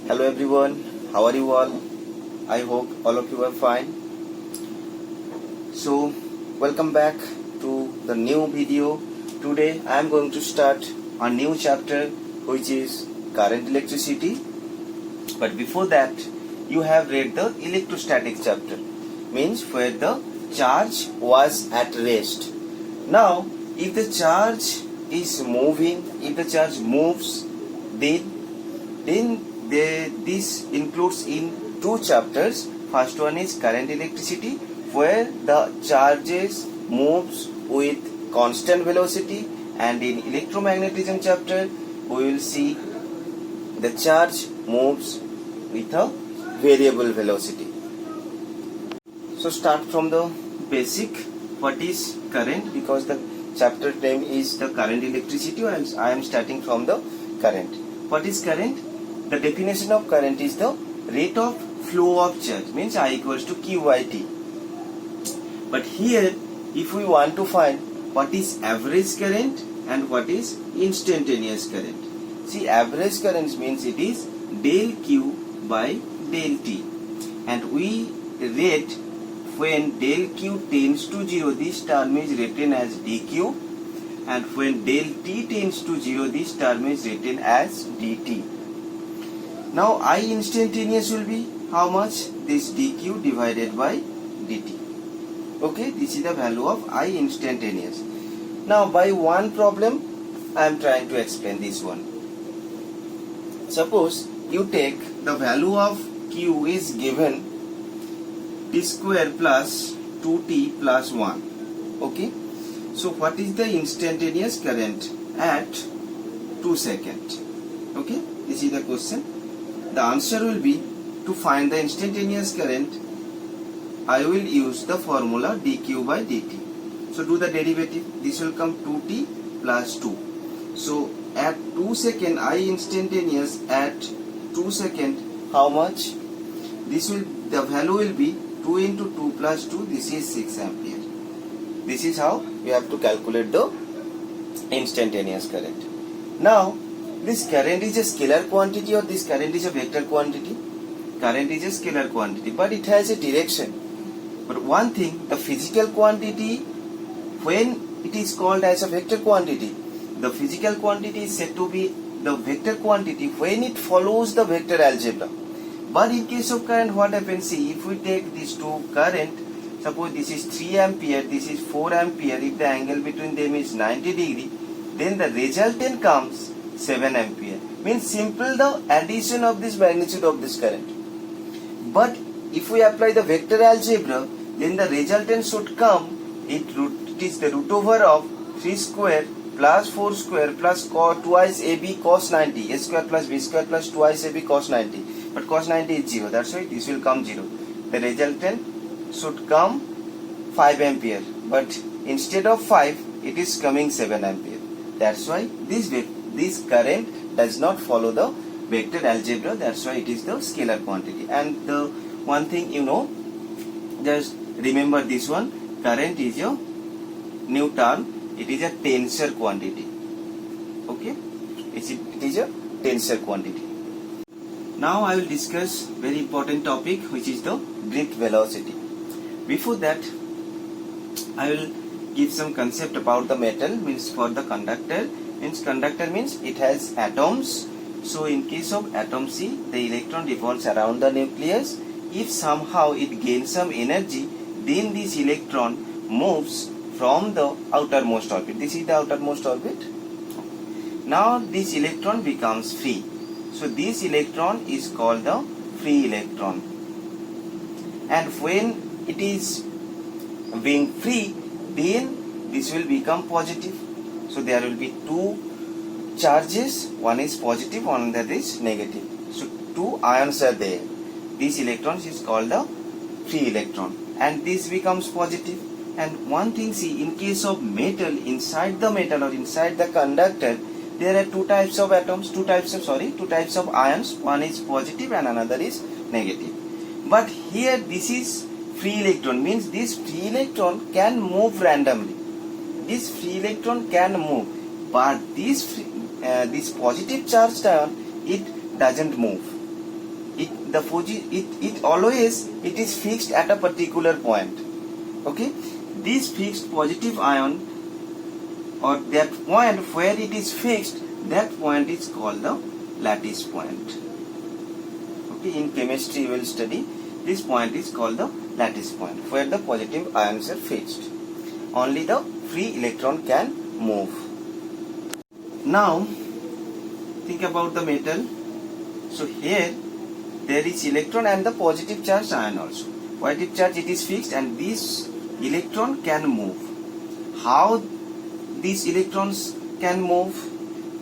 Hello everyone, how are you all? I hope all of you are fine. So, welcome back to the new video. Today I am going to start a new chapter which is current electricity. But before that, you have read the electrostatic chapter, means where the charge was at rest. Now, if the charge is moving, if the charge moves, then this includes in two chapters. First one is current electricity, where the charges moves with constant velocity, and in electromagnetism chapter we will see the charge moves with a variable velocity. So start from the basic. What is current? Because the chapter name is the current electricity, I am starting from the current. What is current? The definition of current is the rate of flow of charge, means I equals to Q by T. But here, if we want to find what is average current and what is instantaneous current. See, average current means it is del Q by del T. And we rate when del Q tends to 0, this term is written as dQ. And when del T tends to 0, this term is written as dt. Now I instantaneous will be how much? This dQ divided by dt. Okay, this is the value of I instantaneous. Now by one problem I am trying to explain this one. Suppose you take the value of Q is given t square plus 2t plus 1. Okay, so what is the instantaneous current at 2 seconds? Okay, this is the question. The answer will be, to find the instantaneous current, I will use the formula dQ by dt. So do the derivative. This will come 2t plus 2. So at 2 second, I instantaneous at 2 second, how much? The value will be 2 into 2 plus 2, this is 6 ampere. This is how you have to calculate the instantaneous current. Now, this current is a scalar quantity or this current is a vector quantity? Current is a scalar quantity, but it has a direction. But one thing, the physical quantity, when it is called as a vector quantity, the physical quantity is said to be the vector quantity when it follows the vector algebra. But in case of current, what happens? See, if we take these two current, suppose this is 3 ampere, this is 4 ampere, if the angle between them is 90 degree, then the resultant comes 7 ampere. Means simple the addition of this magnitude of this current. But if we apply the vector algebra, then the resultant should come, it is the root over of 3 square plus 4 square plus twice AB cos 90, a square plus b square plus twice AB cos 90. But cos 90 is 0, that's why this will come 0. The resultant should come 5 ampere, but instead of 5, it is coming 7 ampere. That's why this current does not follow the vector algebra, that's why it is the scalar quantity. And the one thing you know, just remember this one, current is your new term, it is a tensor quantity. Okay, it is a tensor quantity. Now I will discuss very important topic, which is the drift velocity. Before that, I will give some concept about the metal, means for the conductor. Means conductor means it has atoms. So in case of atom C, the electron revolves around the nucleus. If somehow it gains some energy, then this electron moves from the outermost orbit. This is the outermost orbit. Now this electron becomes free. So this electron is called the free electron. And when it is being free, then this will become positive. So there will be two charges, one is positive, one that is negative. So two ions are there. This electron is called the free electron, and this becomes positive. And one thing, see, in case of metal, inside the metal or inside the conductor, there are two types of atoms, two types of ions. One is positive and another is negative. But here this is free electron, means this free electron can move randomly. This free electron can move, but this positive charged ion, it doesn't move. it always it is fixed at a particular point. Okay, this fixed positive ion, or that point where it is fixed, that point is called the lattice point. Okay, in chemistry you will study this point is called the lattice point, where the positive ions are fixed. Only the free electron can move. Now think about the metal. So here there is electron and the positive charge ion also. Positive charge, it is fixed, and this electron can move. How these electrons can move?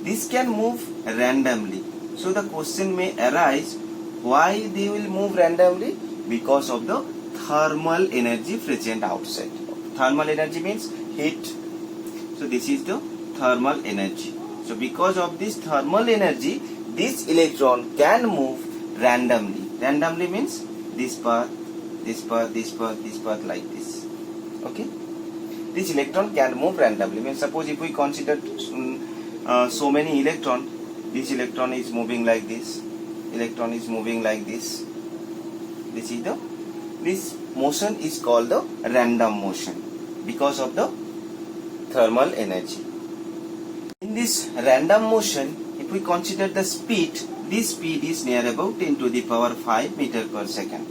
This can move randomly. So the question may arise, why they will move randomly? Because of the thermal energy present outside. Thermal energy means heat. So this is the thermal energy. So because of this thermal energy, this electron can move randomly. Randomly means this path, this path, this path, this path, like this. Okay? This electron can move randomly. Means suppose if we consider so many electrons, this electron is moving like this, electron is moving like this. This motion is called the random motion because of the thermal energy. In this random motion, if we consider the speed, this speed is near about 10 to the power 5 meter per second.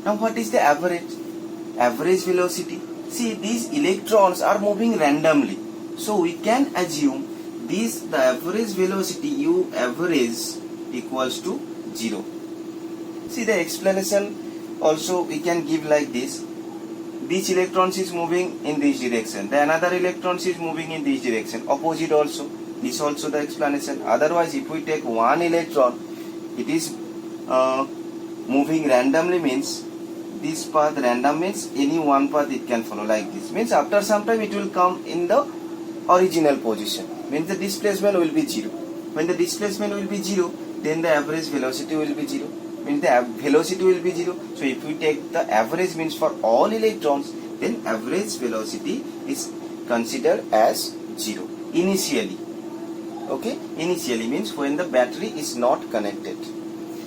Now what is the average velocity? See, these electrons are moving randomly. So we can assume the average velocity U average equals to 0. See, the explanation also we can give like this. This electron is moving in this direction, the another electron is moving in this direction, opposite also. This also the explanation. Otherwise, if we take one electron, it is moving randomly, means this path random means any one path it can follow like this. Means after some time it will come in the original position. Means the displacement will be 0. When the displacement will be 0, then the average velocity will be 0. Means the velocity will be 0. So if we take the average, means for all electrons, then average velocity is considered as 0 initially. Okay, initially means when the battery is not connected.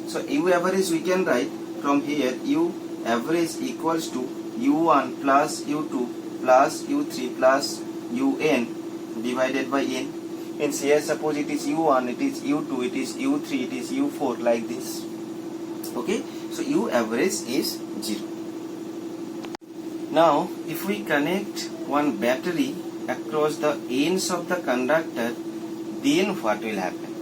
So U average we can write from here, U average equals to U1 plus U2 plus U3 plus UN divided by N. Means here suppose it is U1, it is U2, it is U3, it is U4, like this. Okay, so U average is 0. Now if we connect one battery across the ends of the conductor, then what will happen?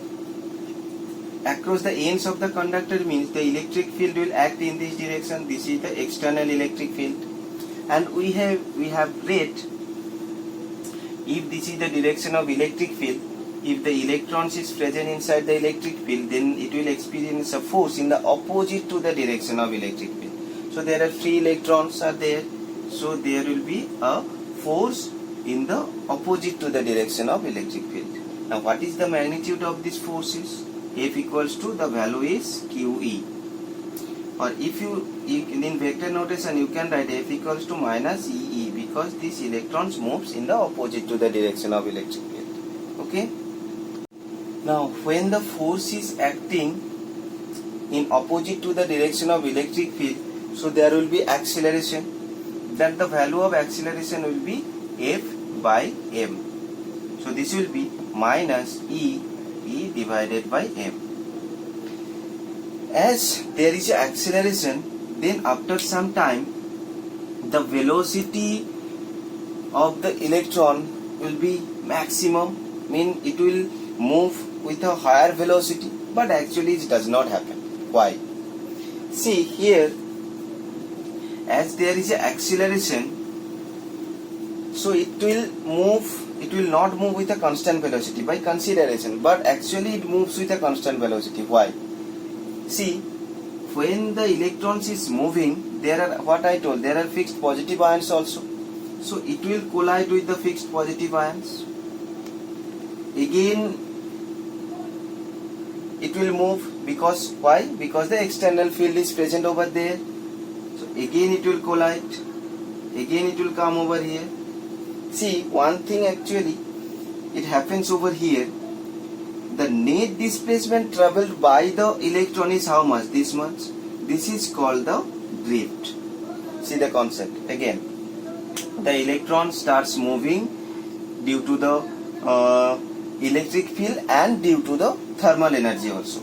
Across the ends of the conductor means the electric field will act in this direction. This is the external electric field, and we have read, if this is the direction of electric field, if the electrons is present inside the electric field, then it will experience a force in the opposite to the direction of electric field. So there are free electrons are there, so there will be a force in the opposite to the direction of electric field. Now what is the magnitude of these forces? F equals to, the value is QE. Or if you in vector notation you can write F equals to minus EE, because this electrons moves in the opposite to the direction of electric field. Okay. Now when the force is acting in opposite to the direction of electric field, so there will be acceleration. Then the value of acceleration will be F by M. So this will be minus E divided by M. As there is an acceleration, then after some time the velocity of the electron will be maximum, mean it will move with a higher velocity, but actually it does not happen. Why? See here, as there is an acceleration, so it will not move with a constant velocity by consideration, but actually it moves with a constant velocity. Why? See, when the electrons is moving, there are, what I told, there are fixed positive ions also. So it will collide with the fixed positive ions. Again it will move, because why? Because the external field is present over there. So again it will collide, again it will come over here. See, one thing actually it happens over here, the net displacement traveled by the electron is how much? This much. This is called the drift. See the concept again. The electron starts moving due to the electric field and due to the thermal energy also.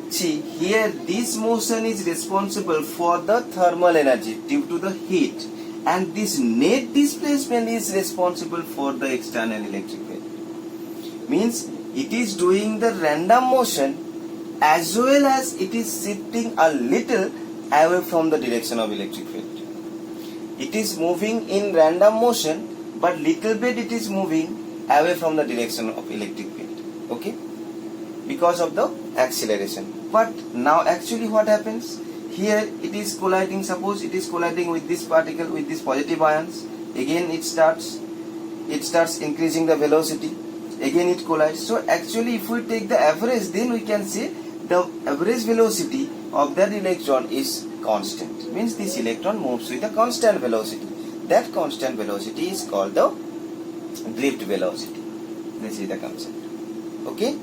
See here, this motion is responsible for the thermal energy due to the heat, and this net displacement is responsible for the external electric field. Means it is doing the random motion as well as it is shifting a little away from the direction of electric field. It is moving in random motion, but little bit it is moving away from the direction of electric field. Okay, because of the acceleration. But now actually what happens here, it is colliding. Suppose it is colliding with this particle, with these positive ions. Again it starts increasing the velocity. Again it collides. So actually if we take the average, then we can say the average velocity of that electron is constant. Means this electron moves with a constant velocity. That constant velocity is called the drift velocity. This is the concept. Okay.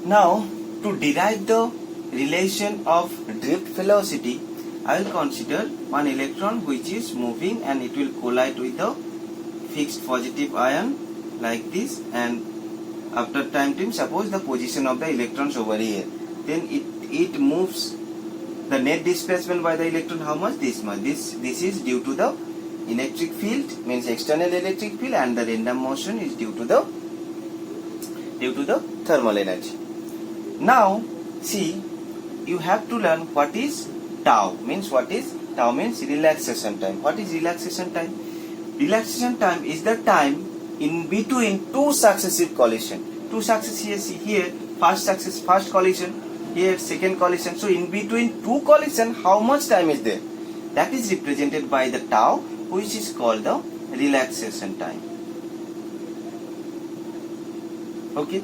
Now to derive the relation of drift velocity, I will consider one electron which is moving and it will collide with the fixed positive ion like this, and after time t, suppose the position of the electrons over here, then it moves. The net displacement by the electron how much? This much. This is due to the electric field, means external electric field, and the random motion is due to the thermal energy. Now see, you have to learn what is tau. Means what is tau? Means relaxation time. What is relaxation time? Relaxation time is the time in between two successive collision. Two successive here, first collision, here second collision. So in between two collision, how much time is there? That is represented by the tau, which is called the relaxation time. Okay,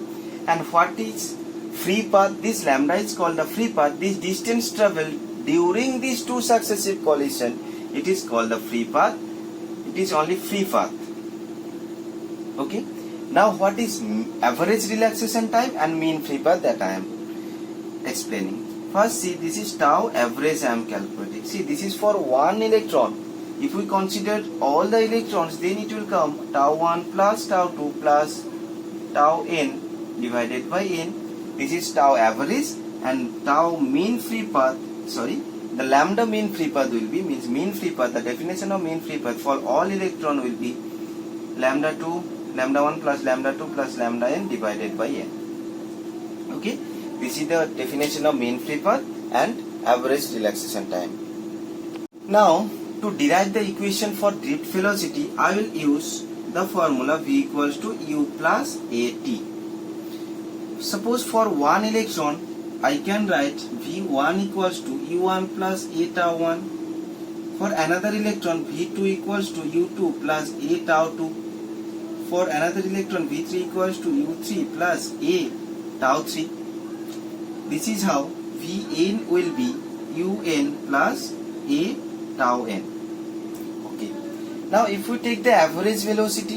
and what is free path? This lambda is called the free path. This distance traveled during these two successive collision, it is called the free path. It is only free path. Okay. Now what is average relaxation time and mean free path? That I am explaining. First see, this is tau average I am calculating. See, this is for one electron. If we consider all the electrons, then it will come tau 1 plus tau 2 plus tau n divided by n. This is tau average, and tau mean free path, the lambda mean free path will be, means mean free path, the definition of mean free path for all electron will be lambda 1 plus lambda 2 plus lambda n divided by n. Okay, this is the definition of mean free path and average relaxation time. Now to derive the equation for drift velocity, I will use the formula V equals to U plus AT. Suppose for one electron, I can write V1 equals to U1 plus A tau 1. For another electron, V2 equals to U2 plus A tau 2. For another electron, V3 equals to U3 plus A tau 3. This is how Vn will be Un plus A tau n. Okay. Now if we take the average velocity,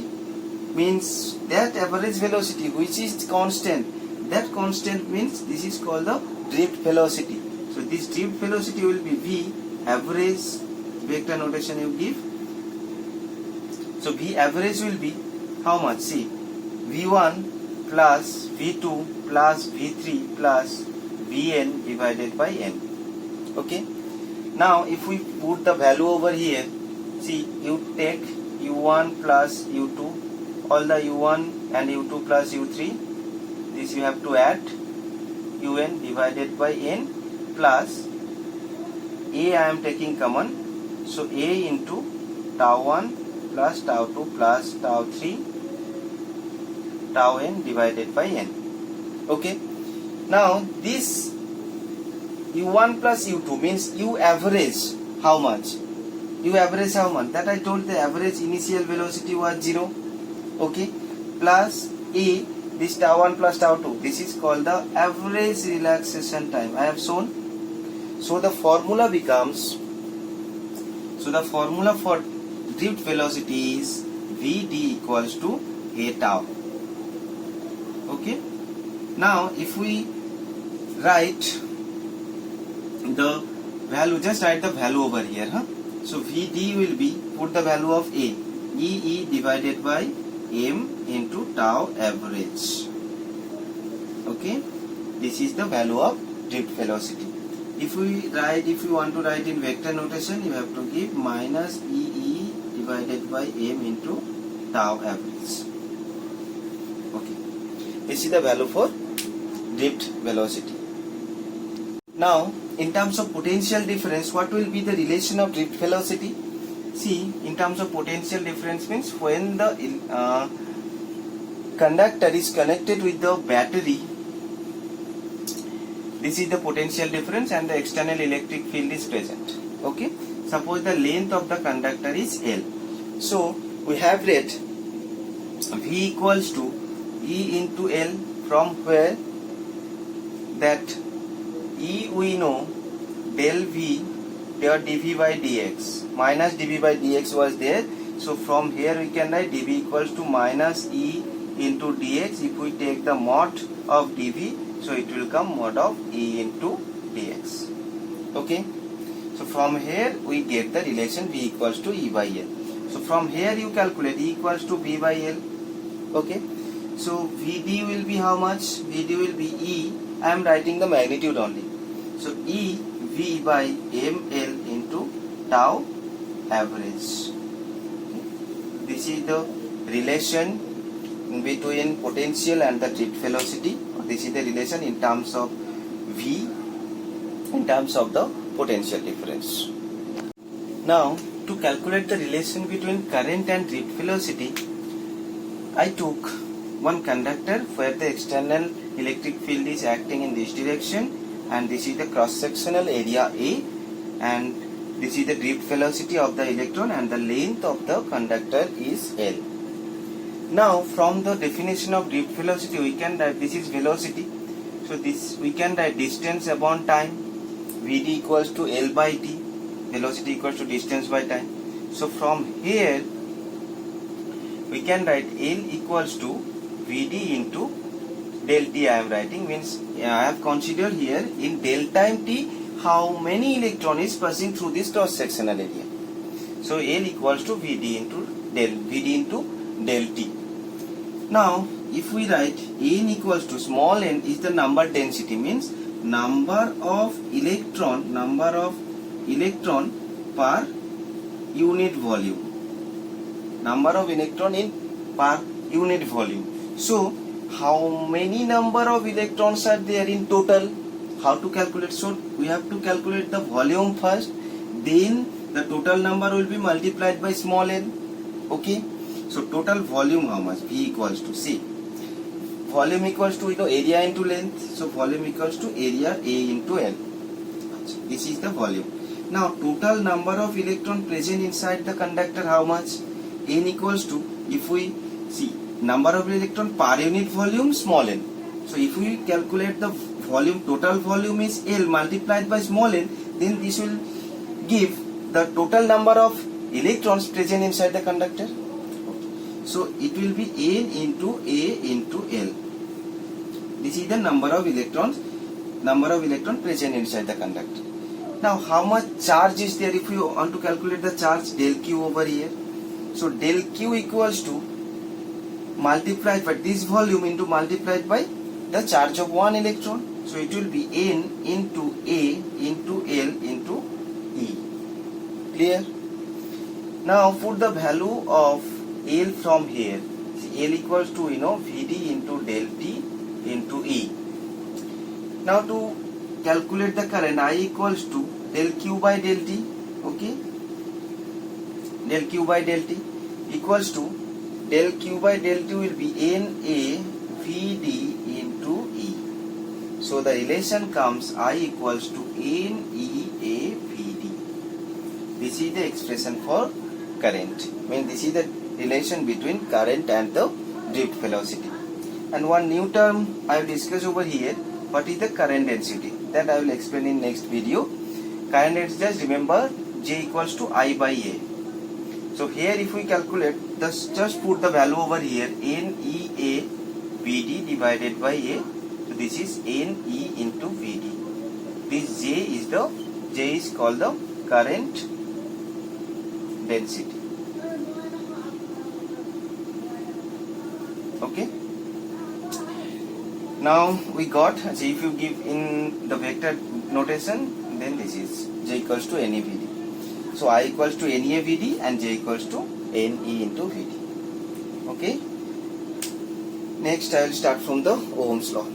means that average velocity which is constant, that constant means this is called the drift velocity. So this drift velocity will be V average, vector notation you give. So V average will be how much? See, V1 plus V2 plus V3 plus Vn divided by n. Okay. Now if we put the value over here, see, you take U1 plus U2, all the U1 and U2 plus U3, this you have to add Un divided by n plus A I am taking common, so A into tau 1 plus tau 2 plus tau 3 tau n divided by n. Okay. Now this U1 plus U2 means U average how much? U average how much? That I told the average initial velocity was 0. Okay. Plus A, this tau 1 plus tau 2. This is called the average relaxation time. I have shown. So the formula becomes, so the formula for drift velocity is Vd equals to A tau. Okay. Now if we write the value, just write the value over here, so Vd will be, put the value of A, E divided by M into tau average. Okay, this is the value of drift velocity. If we want to write in vector notation, you have to give minus E divided by M into tau average. Okay, this is the value for drift velocity. Now, in terms of potential difference, what will be the relation of drift velocity? See, in terms of potential difference means when the conductor is connected with the battery, this is the potential difference and the external electric field is present. Okay, suppose the length of the conductor is L. So we have read V equals to E into L, from where that E we know del V, there dV by dx, minus dV by dx was there. So from here we can write dV equals to minus E into dx. If we take the mod of dV, so it will come mod of E into dx. Okay, so from here we get the relation V equals to E by L. So from here you calculate E equals to V by L. Okay, so Vd will be how much? Vd will be E, I am writing the magnitude only. So E V by ml into tau average. This is the relation between potential and the drift velocity. This is the relation in terms of V, in terms of the potential difference. Now, to calculate the relation between current and drift velocity, I took one conductor where the external electric field is acting in this direction, and this is the cross-sectional area A, and this is the drift velocity of the electron, and the length of the conductor is L. Now from the definition of drift velocity we can write, this is velocity, so this we can write distance upon time, Vd equals to L by T, velocity equals to distance by time. So from here we can write L equals to Vd into del T. I am writing, means I have considered here in del time T how many electron is passing through this cross sectional area. So L equals to Vd into del T. Now if we write n equals to, small n is the number density, means number of electron per unit volume, number of electron in per unit volume. So how many number of electrons are there in total? How to calculate? So we have to calculate the volume first, then the total number will be multiplied by small n. Okay, so total volume how much? V equals to, see, volume equals to area into length, so volume equals to area A into L. This is the volume. Now total number of electron present inside the conductor how much? N equals to, if we see number of electron per unit volume, small n. So if we calculate the volume, total volume is L multiplied by small n, then this will give the total number of electrons present inside the conductor. So it will be N into A into L. This is the number of electron present inside the conductor. Now how much charge is there? If you want to calculate the charge, del Q over here. So del Q equals to multiplied by this volume into multiplied by the charge of one electron. So it will be N into A into L into E. Clear? Now put the value of L from here. See, L equals to Vd into del T into E. Now to calculate the current, I equals to del Q by del T. Okay, del Q by del T equals to del Q by del T will be NA Vd into E. So the relation comes I equals to NEA Vd. This is the expression for current. I mean, this is the relation between current and the drift velocity. And one new term I will discuss over here. What is the current density? That I will explain in next video. Current density, just remember J equals to I by A. So here if we calculate, just put the value over here, NEA Vd divided by A. So this is NE into VD. This J is called the current density. Okay. Now we got, so if you give in the vector notation, then this is J equals to NEVD. So I equals to NEVD and J equals to NE into VD. Okay. Next I will start from the Ohm's law.